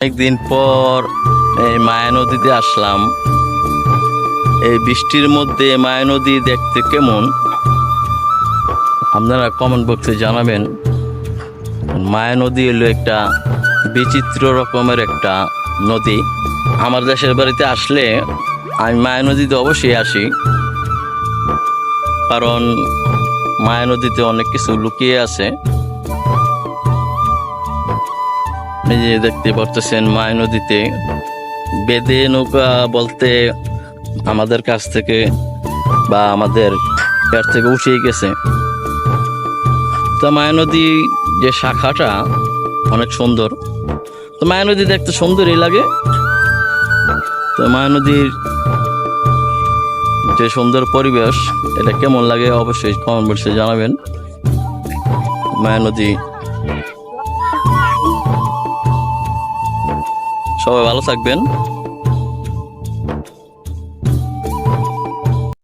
অনেকদিন পর এই মায়া নদীতে আসলাম। এই বৃষ্টির মধ্যে মায়া নদী দেখতে কেমন আপনারা কমেন্ট বক্সে জানাবেন। মায়া নদী হলো একটা বিচিত্র রকমের একটা নদী। আমার দেশের বাড়িতে আসলে আমি মায়া নদীতে অবশ্যই আসি, কারণ মায়া নদীতে অনেক কিছু লুকিয়ে আছে। এই যে দেখতে পারতেছেন, মায়া নদীতে বেদে নৌকা বলতে আমাদের কাছ থেকে বা আমাদের কাছ থেকে উঠেই গেছে। তা মায়া নদী যে শাখাটা অনেক সুন্দর। তো মায়া নদী দেখতে সুন্দরই লাগে। তো মায়া নদীর যে সুন্দর পরিবেশ, এটা কেমন লাগে অবশ্যই কমেন্ট বক্সে জানাবেন। মায়া নদী, সবাই ভালো থাকবেন।